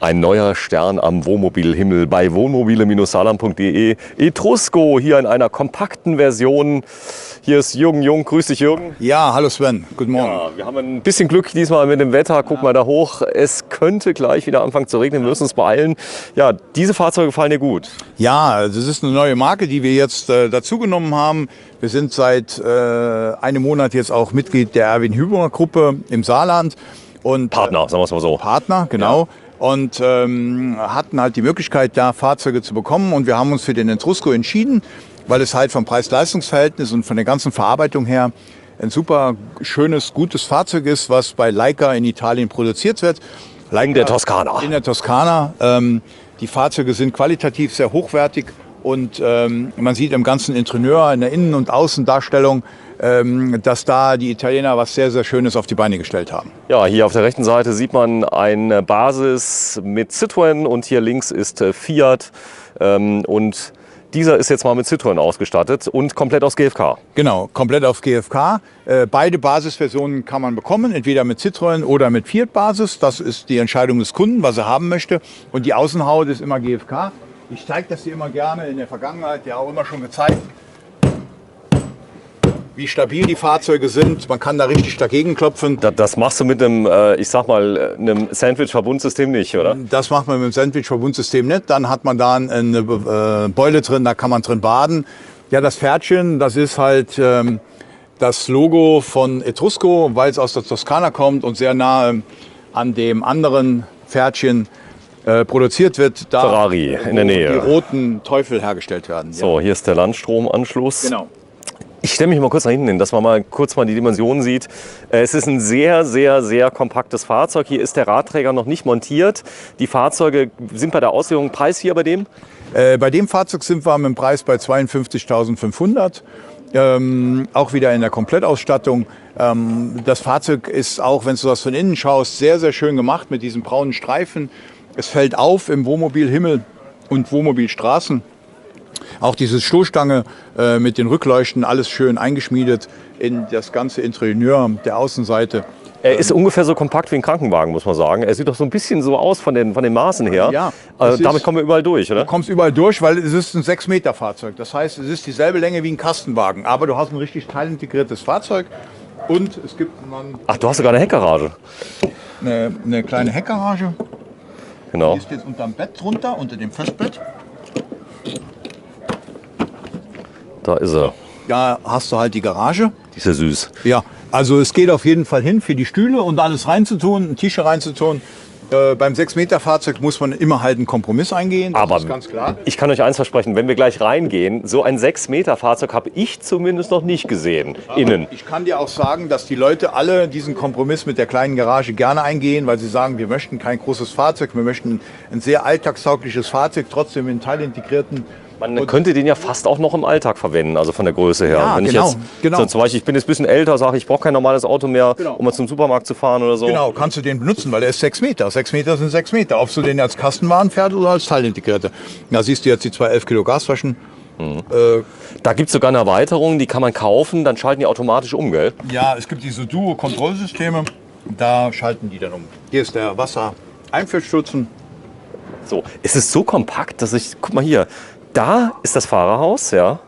Ein neuer Stern am Wohnmobilhimmel bei wohnmobile-saarland.de. Etrusco hier in einer kompakten Version. Hier ist Jürgen Jung. Grüß dich, Jürgen. Ja, hallo Sven. Guten Morgen. Ja, wir haben ein bisschen Glück diesmal mit dem Wetter. Guck mal da hoch. Es könnte gleich wieder anfangen zu regnen. Wir müssen uns beeilen. Ja, diese Fahrzeuge gefallen dir gut. Ja, das ist eine neue Marke, die wir jetzt dazugenommen haben. Wir sind seit einem Monat jetzt auch Mitglied der Erwin-Hübner-Gruppe im Saarland. Und, Partner, sagen wir es mal so. Partner, genau. Ja. Und hatten halt die Möglichkeit, da Fahrzeuge zu bekommen. Und wir haben uns für den Etrusco entschieden, weil es halt vom Preis-Leistungs-Verhältnis und von der ganzen Verarbeitung her ein super schönes, gutes Fahrzeug ist, was bei Leica in Italien produziert wird. Leica, in der Toskana. In der Toskana. Die Fahrzeuge sind qualitativ sehr hochwertig und man sieht im ganzen Interieur, in der Innen- und Außendarstellung, dass da die Italiener was sehr, sehr Schönes auf die Beine gestellt haben. Ja, hier auf der rechten Seite sieht man eine Basis mit Citroën und hier links ist Fiat und dieser ist jetzt mal mit Citroën ausgestattet und komplett aus GFK. Genau, komplett auf GFK. Beide Basisversionen kann man bekommen, entweder mit Citroën oder mit Fiat-Basis. Das ist die Entscheidung des Kunden, was er haben möchte. Und die Außenhaut ist immer GFK. Ich zeige das dir immer gerne, in der Vergangenheit ja auch immer schon gezeigt, wie stabil die Fahrzeuge sind. Man kann da richtig dagegen klopfen. Das machst du mit einem, ich sag mal, einem Sandwich-Verbundsystem nicht, oder? Das macht man mit dem Sandwich-Verbundsystem nicht. Dann hat man da eine Beule drin, da kann man drin baden. Ja, das Pferdchen, das ist halt das Logo von Etrusco, weil es aus der Toskana kommt und sehr nahe an dem anderen Pferdchen produziert wird. Da Ferrari in der Nähe. Die roten Teufel hergestellt werden. So, hier ist der Landstromanschluss. Genau. Ich stelle mich mal kurz nach hinten hin, dass man mal kurz die Dimensionen sieht. Es ist ein sehr, sehr, sehr kompaktes Fahrzeug. Hier ist der Radträger noch nicht montiert. Die Fahrzeuge sind bei der Auslieferung. Preis hier bei dem? Bei dem Fahrzeug sind wir mit dem Preis bei 52.500. Auch wieder in der Komplettausstattung. Das Fahrzeug ist auch, wenn du das von innen schaust, sehr, sehr schön gemacht mit diesen braunen Streifen. Es fällt auf im Wohnmobilhimmel und Wohnmobilstraßen. Auch diese Stoßstange mit den Rückleuchten, alles schön eingeschmiedet in das ganze Interieur der Außenseite. Er ist ungefähr so kompakt wie ein Krankenwagen, muss man sagen. Er sieht doch so ein bisschen so aus von den Maßen her. Ja, damit kommen wir überall durch, oder? Du kommst überall durch, weil es ist ein 6-Meter-Fahrzeug. Das heißt, es ist dieselbe Länge wie ein Kastenwagen. Aber du hast ein richtig teilintegriertes Fahrzeug. Und es gibt Ach, du hast sogar eine Heckgarage. Eine kleine Heckgarage. Genau. Die ist jetzt unterm Bett drunter, unter dem Festbett. Da ist er. Da hast du halt die Garage. Die ist ja süß. Ja, also es geht auf jeden Fall hin, für die Stühle und alles reinzutun, ein T-Shirt reinzutun. Beim 6-Meter-Fahrzeug muss man immer halt einen Kompromiss eingehen, das ist ganz klar. Ich kann euch eins versprechen, wenn wir gleich reingehen, so ein 6-Meter-Fahrzeug habe ich zumindest noch nicht gesehen, innen. Ich kann dir auch sagen, dass die Leute alle diesen Kompromiss mit der kleinen Garage gerne eingehen, weil sie sagen, wir möchten kein großes Fahrzeug, wir möchten ein sehr alltagstaugliches Fahrzeug, trotzdem in teilintegrierten. Man könnte den ja fast auch noch im Alltag verwenden, also von der Größe her. Ja, wenn genau, ich jetzt, so zum Beispiel, ich bin jetzt ein bisschen älter, sage ich brauche kein normales Auto mehr, um mal zum Supermarkt zu fahren oder so. Genau, kannst du den benutzen, weil er ist 6 Meter. 6 Meter sind 6 Meter. Ob du den als Kastenwagen fährst oder als Teilintegrierte. Da siehst du jetzt die 2 11 Kilo Gasflaschen. Da gibt es sogar eine Erweiterung, die kann man kaufen, dann schalten die automatisch um, gell? Ja, es gibt diese Duo-Kontrollsysteme. Da schalten die dann um. Hier ist der Wassereinfüllstutzen. So, es ist so kompakt, dass ich, guck mal hier, da ist das Fahrerhaus, ja,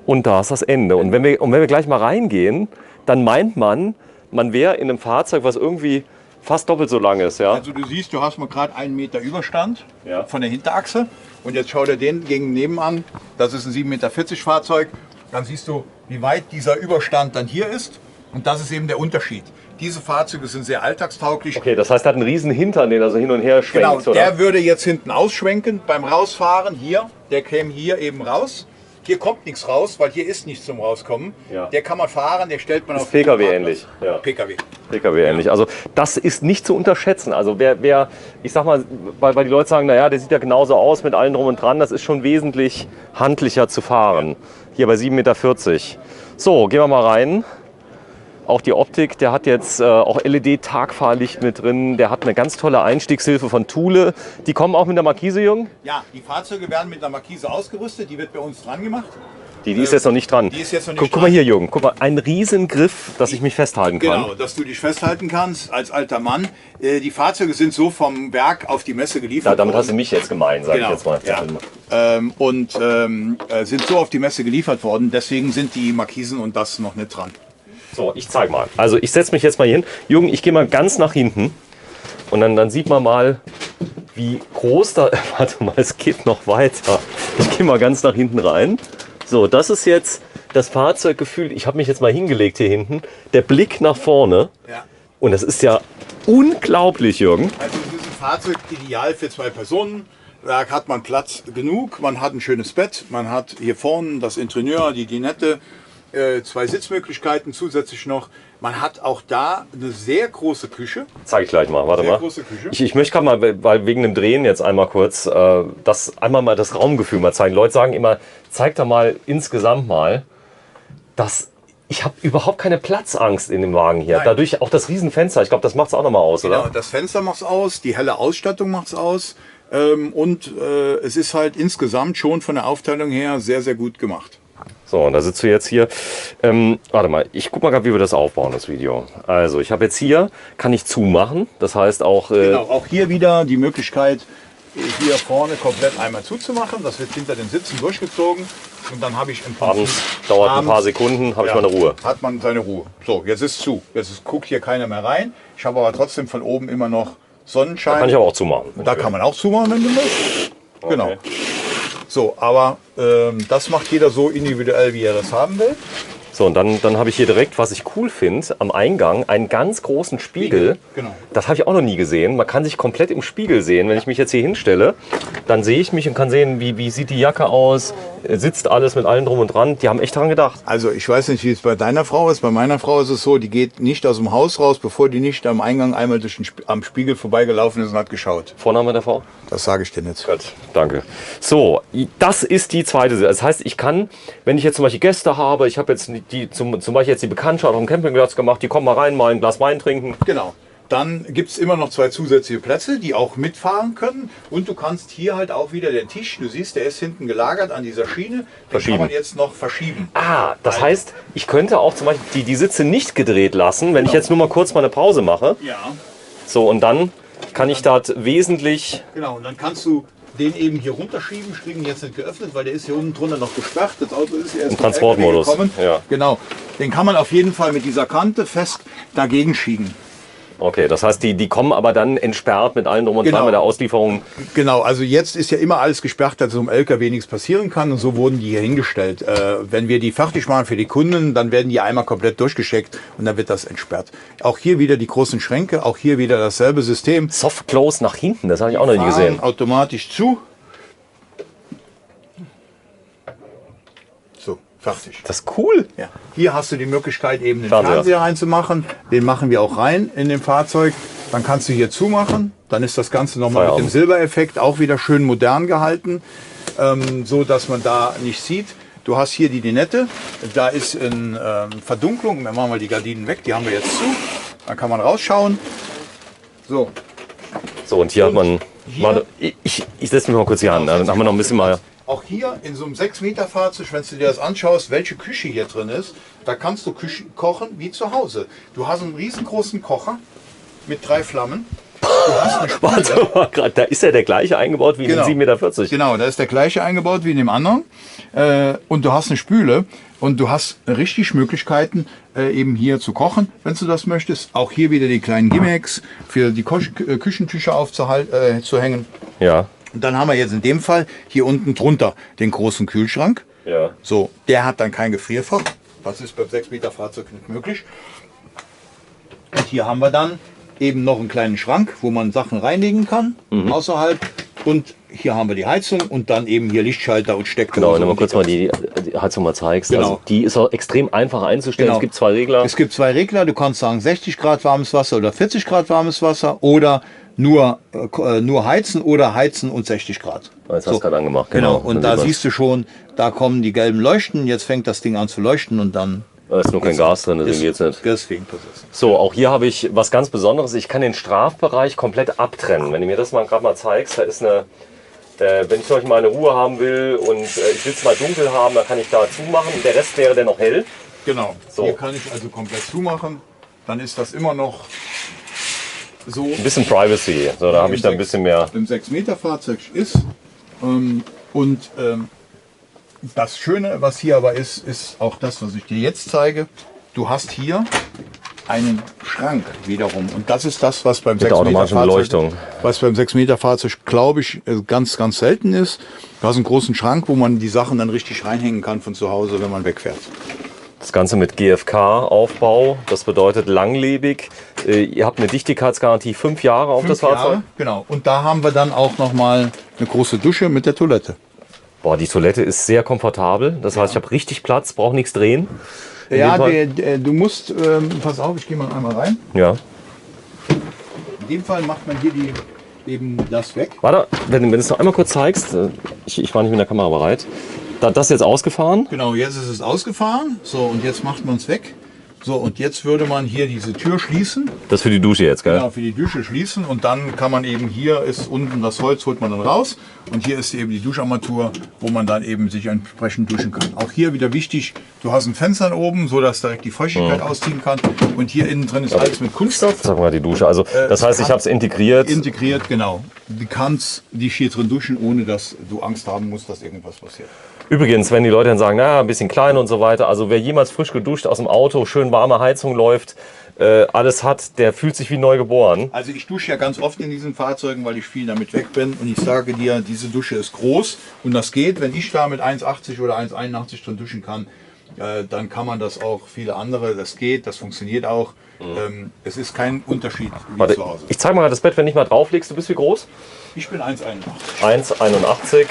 und da ist das Ende. Und wenn wir gleich mal reingehen, dann meint man wäre in einem Fahrzeug, was irgendwie fast doppelt so lang ist, ja. Also du siehst, du hast mal gerade 1 Meter Überstand von der Hinterachse. Und jetzt schau dir den gegen nebenan. Das ist ein 7,40 Meter Fahrzeug. Dann siehst du, wie weit dieser Überstand dann hier ist. Und das ist eben der Unterschied. Diese Fahrzeuge sind sehr alltagstauglich. Okay, das heißt, er hat einen riesen Hintern, den er so hin und her schwenkt, genau, oder? Der würde jetzt hinten ausschwenken beim Rausfahren hier. Der käme hier eben raus. Hier kommt nichts raus, weil hier ist nichts zum Rauskommen. Ja. Der kann man fahren, der stellt man auf PKW ähnlich. Ja. PKW ähnlich. Also das ist nicht zu unterschätzen. Also wer ich sag mal, weil die Leute sagen, naja, der sieht ja genauso aus mit allem drum und dran, das ist schon wesentlich handlicher zu fahren. Hier bei 7,40 Meter. So, gehen wir mal rein. Auch die Optik, der hat jetzt auch LED-Tagfahrlicht mit drin. Der hat eine ganz tolle Einstiegshilfe von Thule. Die kommen auch mit der Markise, Jürgen? Ja, die Fahrzeuge werden mit einer Markise ausgerüstet. Die wird bei uns dran gemacht. Die ist jetzt noch nicht dran. Die ist jetzt noch nicht Guck mal hier, Jürgen. Guck mal, ein riesen Griff, dass ich mich festhalten kann. Genau, dass du dich festhalten kannst als alter Mann. Die Fahrzeuge sind so vom Werk auf die Messe geliefert Damit worden. hast du mich jetzt gemeint, sag ich jetzt mal. Ja. Sind so auf die Messe geliefert worden. Deswegen sind die Markisen und das noch nicht dran. So, ich zeig mal. Also ich setze mich jetzt mal hier hin. Jürgen, ich gehe mal ganz nach hinten. Und dann sieht man mal, wie groß da... Warte mal, es geht noch weiter. Ich gehe mal ganz nach hinten rein. So, das ist jetzt das Fahrzeuggefühl. Ich habe mich jetzt mal hingelegt hier hinten. Der Blick nach vorne. Ja. Und das ist ja unglaublich, Jürgen. Also es ist ein Fahrzeug ideal für 2 Personen. Da hat man Platz genug, man hat ein schönes Bett, man hat hier vorne das Interieur, die Dinette, 2 Sitzmöglichkeiten zusätzlich noch. Man hat auch da eine sehr große Küche. Zeige ich gleich mal, warte Sehr mal. große Küche. Ich möchte gerade mal, weil wegen dem Drehen jetzt einmal kurz, einmal mal das Raumgefühl mal zeigen. Leute sagen immer, zeig da mal insgesamt mal, dass ich habe überhaupt keine Platzangst in dem Wagen hier. Nein. Dadurch auch das Riesenfenster, ich glaube, das macht es auch nochmal aus, Genau, oder? das Fenster macht's aus, die helle Ausstattung macht's aus. Es ist halt insgesamt schon von der Aufteilung her sehr, sehr gut gemacht. So, und da sitzt du jetzt hier. Warte mal, ich guck mal gerade, wie wir das aufbauen, das Video. Also, ich habe jetzt hier, kann ich zumachen. Das heißt auch... Genau, auch hier wieder die Möglichkeit, hier vorne komplett einmal zuzumachen. Das wird hinter den Sitzen durchgezogen. Und dann habe ich im Prinzip abends dauert ein paar Sekunden, habe ich meine Ruhe. Hat man seine Ruhe. So, jetzt ist zu. Guckt hier keiner mehr rein. Ich habe aber trotzdem von oben immer noch Sonnenschein. Kann ich aber auch zumachen. Da kann man auch zumachen, wenn du möchtest. Genau. Okay. So, aber das macht jeder so individuell, wie er das haben will. So, und dann habe ich hier direkt, was ich cool finde, am Eingang einen ganz großen Spiegel. Genau. Das habe ich auch noch nie gesehen. Man kann sich komplett im Spiegel sehen. Wenn ich mich jetzt hier hinstelle, dann sehe ich mich und kann sehen, wie sieht die Jacke aus, sitzt alles mit allem drum und dran. Die haben echt daran gedacht. Also ich weiß nicht, wie es bei deiner Frau ist. Bei meiner Frau ist es so, die geht nicht aus dem Haus raus, bevor die nicht am Eingang einmal am Spiegel vorbeigelaufen ist und hat geschaut. Vorname der Frau? Das sage ich dir nicht. Gut, danke. So, das ist die zweite Seite. Das heißt, ich kann, wenn ich jetzt zum Beispiel Gäste habe, ich habe jetzt zum Beispiel jetzt die Bekanntschaft auf dem Campingplatz gemacht, die kommen mal rein, mal ein Glas Wein trinken. Genau. Dann gibt es immer noch 2 zusätzliche Plätze, die auch mitfahren können. Und du kannst hier halt auch wieder den Tisch, du siehst, der ist hinten gelagert an dieser Schiene, den kann man jetzt noch verschieben. Ah, das heißt, ich könnte auch zum Beispiel die Sitze nicht gedreht lassen, wenn ich jetzt nur mal kurz mal eine Pause mache. Ja. So, und dann kann ich das wesentlich... Genau, und dann kannst du den eben hier runterschieben. Ich kriege ihn jetzt nicht geöffnet, weil der ist hier unten drunter noch gesperrt. Das Auto ist erst Im Transportmodus. gekommen. Ja. Genau. Den kann man auf jeden Fall mit dieser Kante fest dagegen schieben. Okay, das heißt, die kommen aber dann entsperrt mit allen drum und dran, mit der Auslieferung. Genau, also jetzt ist ja immer alles gesperrt, dass im LKW nichts passieren kann. Und so wurden die hier hingestellt. Wenn wir die fertig machen für die Kunden, dann werden die einmal komplett durchgeschickt und dann wird das entsperrt. Auch hier wieder die großen Schränke, auch hier wieder dasselbe System. Soft Close nach hinten, das habe ich auch noch nie gesehen. Automatisch zu. So, fertig. Das ist cool. Ja. Hier hast du die Möglichkeit, eben den Fernseher reinzumachen. Den machen wir auch rein in dem Fahrzeug. Dann kannst du hier zumachen. Dann ist das Ganze nochmal mit dem Silbereffekt auch wieder schön modern gehalten, so dass man da nicht sieht. Du hast hier die Dinette. Da ist eine Verdunklung. Wir machen mal die Gardinen weg. Die haben wir jetzt zu. Dann kann man rausschauen. So. So, und hier hat man... hier- Warte, ich setze mich mal kurz hier an. Dann haben wir noch ein bisschen mal... Auch hier in so einem 6-Meter-Fahrzeug, wenn du dir das anschaust, welche Küche hier drin ist, da kannst du kochen wie zu Hause. Du hast einen riesengroßen Kocher mit 3 Flammen. Du hast eine Spüle. Warte mal, grad, da ist ja der gleiche eingebaut wie in den 7,40 Meter. Genau, da ist der gleiche eingebaut wie in dem anderen. Und du hast eine Spüle und du hast richtig Möglichkeiten, eben hier zu kochen, wenn du das möchtest. Auch hier wieder die kleinen Gimmicks für die Küchentücher zu hängen. Ja. Und dann haben wir jetzt in dem Fall hier unten drunter den großen Kühlschrank. Ja. So, der hat dann kein Gefrierfach. Das ist beim 6-Meter-Fahrzeug nicht möglich. Und hier haben wir dann eben noch einen kleinen Schrank, wo man Sachen reinlegen kann, außerhalb. Und hier haben wir die Heizung und dann eben hier Lichtschalter und Steckdose. Genau, wenn du mal und kurz mal die Heizung mal zeigst. Genau. Also die ist auch extrem einfach einzustellen. Genau. Es gibt 2 Regler. Es gibt 2 Regler. Du kannst sagen 60 Grad warmes Wasser oder 40 Grad warmes Wasser oder nur heizen oder heizen und 60 Grad. Jetzt hast du gerade angemacht. Genau. Und Dann da sieht man's. siehst du schon, da kommen die gelben Leuchten. Jetzt fängt das Ding an zu leuchten und dann... Da ist nur kein Gas drin, deswegen geht's nicht. Deswegen passiert es. So, auch hier habe ich was ganz Besonderes. Ich kann den Strafbereich komplett abtrennen. Wenn du mir das mal gerade mal zeigst, da ist eine Wenn ich zum Beispiel meine Ruhe haben will und ich will es mal dunkel haben, dann kann ich da zumachen. Der Rest wäre dann noch hell. Genau. So. Hier kann ich also komplett zumachen. Dann ist das immer noch so. Ein bisschen Privacy, so, da habe ich da ein bisschen mehr. Im 6-Meter-Fahrzeug ist. Das Schöne, was hier aber ist auch das, was ich dir jetzt zeige. Du hast hier einen Schrank wiederum. Und das ist das, was beim Mit der automatischen Beleuchtung. Was beim 6-Meter-Fahrzeug, glaube ich, ganz, ganz selten ist. Du hast einen großen Schrank, wo man die Sachen dann richtig reinhängen kann von zu Hause, wenn man wegfährt. Das Ganze mit GFK-Aufbau, das bedeutet langlebig. Ihr habt eine Dichtigkeitsgarantie 5 Jahre auf das Fahrzeug. Jahre, genau. Und da haben wir dann auch nochmal eine große Dusche mit der Toilette. Boah, die Toilette ist sehr komfortabel. Das heißt, ich habe richtig Platz, brauche nichts drehen. Ja, du musst, pass auf, ich gehe mal einmal rein. Ja. In dem Fall macht man hier eben das weg. Warte, wenn du es noch einmal kurz zeigst. Ich war nicht mit der Kamera bereit. Das ist jetzt ausgefahren. Genau, jetzt ist es ausgefahren. So, und jetzt macht man es weg. So, und jetzt würde man hier diese Tür schließen. Das ist für die Dusche jetzt, gell? Genau, für die Dusche schließen. Und dann kann man eben, hier ist unten das Holz, holt man dann raus. Und hier ist eben die Duscharmatur, wo man dann eben sich entsprechend duschen kann. Auch hier wieder wichtig, du hast ein Fenster oben, so dass direkt die Feuchtigkeit ausziehen kann. Und hier innen drin ist alles mit Kunststoff. Sag mal die Dusche. Also das heißt, ich habe es integriert. Integriert, genau. Du kannst dich hier drin duschen, ohne dass du Angst haben musst, dass irgendwas passiert. Übrigens, wenn die Leute dann sagen, na, ein bisschen klein und so weiter, also wer jemals frisch geduscht aus dem Auto, schön warme Heizung läuft, alles hat, der fühlt sich wie neu geboren. Also ich dusche ja ganz oft in diesen Fahrzeugen, weil ich viel damit weg bin. Und ich sage dir, diese Dusche ist groß und das geht. Wenn ich da mit 1,80 oder 1,81 drin duschen kann, dann kann man das auch. Viele andere, das geht, das funktioniert auch. Es ist kein Unterschied wie Warte, zu Hause. ich zeig mal das Bett, wenn ich mal drauflegst. Du bist wie groß? Ich bin 1,81. 1,81.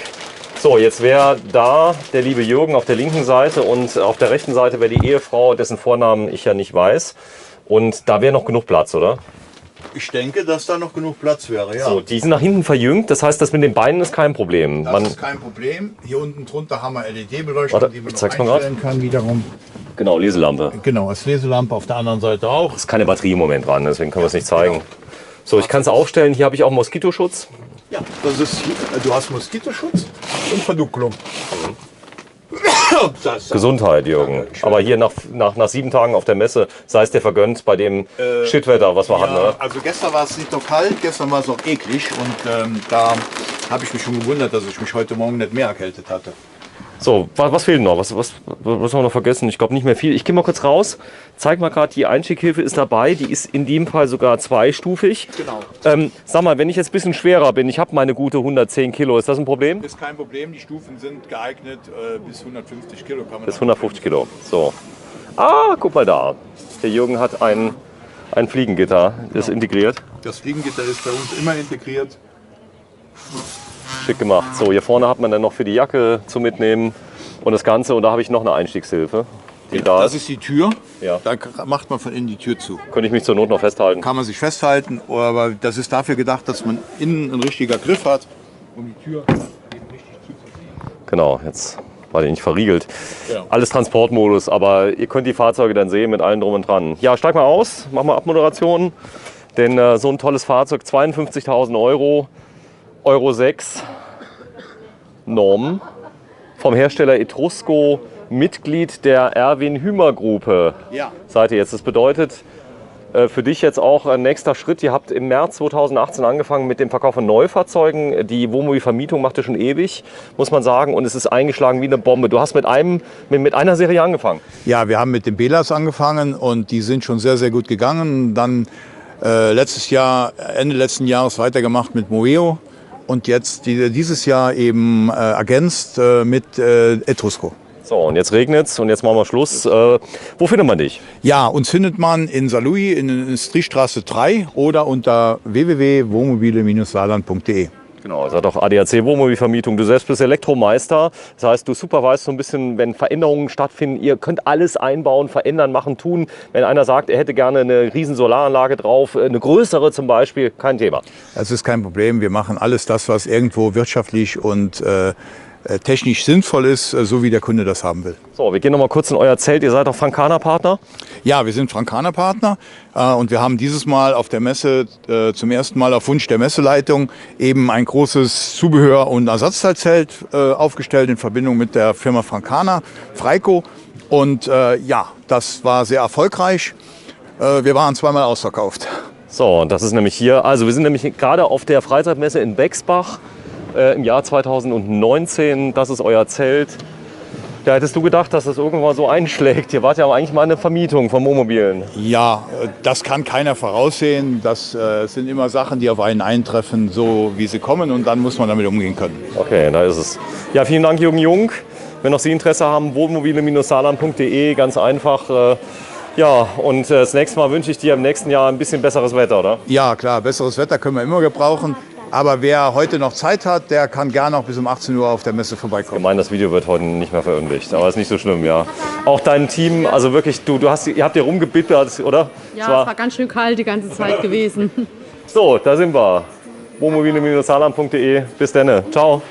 So, jetzt wäre da der liebe Jürgen auf der linken Seite und auf der rechten Seite wäre die Ehefrau, dessen Vornamen ich ja nicht weiß. Und da wäre noch genug Platz, oder? Ich denke, dass da noch genug Platz wäre, ja. So, die sind nach hinten verjüngt, das heißt, das mit den Beinen ist kein Problem. Das ist kein Problem. Hier unten drunter haben wir LED-Beleuchtung, Warte, die man ich noch zeig's mal einstellen kann wiederum. Genau, Leselampe. Genau, als Leselampe auf der anderen Seite auch. Ist keine Batterie im Moment dran, deswegen können wir es nicht zeigen. So, ich kann es aufstellen. Hier habe ich auch Moskitoschutz. Ja, das ist hier, du hast Moskitoschutz und Verdunklung. Gesundheit, Jürgen. Aber hier nach 7 Tagen auf der Messe, sei es dir vergönnt bei dem Shitwetter, was wir hatten. Ne? Also gestern war es nicht noch kalt, gestern war es auch eklig und da habe ich mich schon gewundert, dass ich mich heute Morgen nicht mehr erkältet hatte. So, was fehlt noch? Was haben wir noch vergessen? Ich glaube nicht mehr viel. Ich gehe mal kurz raus. Zeig mal gerade, die Einstieghilfe ist dabei. Die ist in dem Fall sogar zweistufig. Genau. Sag mal, wenn ich jetzt ein bisschen schwerer bin, ich habe meine gute 110 Kilo, ist das ein Problem? Ist kein Problem, die Stufen sind geeignet, bis 150 Kilo kann man. Bis 150 Kilo. So. Ah, guck mal da. Der Jürgen hat ein Fliegengitter. Das ist integriert. Das Fliegengitter ist bei uns immer integriert. Schick gemacht. So, hier vorne hat man dann noch für die Jacke zum Mitnehmen und das Ganze. Und da habe ich noch eine Einstiegshilfe. Die da Das ist die Tür. Ja. Da macht man von innen die Tür zu. Könnte ich mich zur Not noch festhalten. Kann man sich festhalten, aber das ist dafür gedacht, dass man innen ein richtiger Griff hat, um die Tür eben richtig zuzuziehen. Genau, jetzt war die nicht verriegelt. Ja. Alles Transportmodus, aber ihr könnt die Fahrzeuge dann sehen mit allem drum und dran. Ja, steig mal aus, mach mal Abmoderation. Denn so ein tolles Fahrzeug, 52.000 Euro, Euro 6 Norm vom Hersteller Etrusco, Mitglied der Erwin-Hymer-Gruppe. Ja. Seid ihr jetzt. Das bedeutet für dich jetzt auch ein nächster Schritt. Ihr habt im März 2018 angefangen mit dem Verkauf von Neufahrzeugen. Die Wohnmobilvermietung macht ihr schon ewig, muss man sagen. Und es ist eingeschlagen wie eine Bombe. Du hast mit einer Serie angefangen. Ja, wir haben mit den Belas angefangen und die sind schon sehr, sehr gut gegangen. Dann Ende letzten Jahres weitergemacht mit Moeo und jetzt dieses Jahr eben ergänzt mit Etrusco. So, und jetzt regnet's und jetzt machen wir Schluss. Wo findet man dich? Ja, uns findet man in Saarlouis in der Industriestraße 3 oder unter www.wohnmobile-saarland.de. Genau, seid auch ADAC Wohnmobilvermietung. Du selbst bist Elektromeister. Das heißt, du supervisest so ein bisschen, wenn Veränderungen stattfinden. Ihr könnt alles einbauen, verändern, machen, tun. Wenn einer sagt, er hätte gerne eine riesen Solaranlage drauf, eine größere zum Beispiel, kein Thema. Das ist kein Problem. Wir machen alles das, was irgendwo wirtschaftlich und technisch sinnvoll ist, so wie der Kunde das haben will. So, wir gehen noch mal kurz in euer Zelt. Ihr seid auch Frankaner-Partner? Ja, wir sind Frankaner-Partner und wir haben dieses Mal auf der Messe zum ersten Mal auf Wunsch der Messeleitung eben ein großes Zubehör- und Ersatzteilzelt aufgestellt in Verbindung mit der Firma Frankaner, Freiko. Und ja, das war sehr erfolgreich. Wir waren zweimal ausverkauft. So, und das ist nämlich hier, also wir sind nämlich gerade auf der Freizeitmesse in Bexbach im Jahr 2019. Das ist euer Zelt. Da hättest du gedacht, dass das irgendwann so einschlägt. Hier wart ja eigentlich mal eine Vermietung von Wohnmobilen. Ja, das kann keiner voraussehen. Das sind immer Sachen, die auf einen eintreffen, so wie sie kommen. Und dann muss man damit umgehen können. Okay, da ist es. Ja, vielen Dank, Jürgen Jung. Wenn noch Sie Interesse haben, wohnmobile-saarland.de, ganz einfach. Ja, und das nächste Mal wünsche ich dir im nächsten Jahr ein bisschen besseres Wetter, oder? Ja, klar, besseres Wetter können wir immer gebrauchen. Aber wer heute noch Zeit hat, der kann gerne noch bis um 18 Uhr auf der Messe vorbeikommen. Gemein, das Video wird heute nicht mehr veröffentlicht, aber ist nicht so schlimm, ja. Auch dein Team, also wirklich, ihr habt hier rumgebittert, oder? Ja, es war ganz schön kalt die ganze Zeit gewesen. So, da sind wir. wohnmobile-saarland.de. Bis dann. Ciao.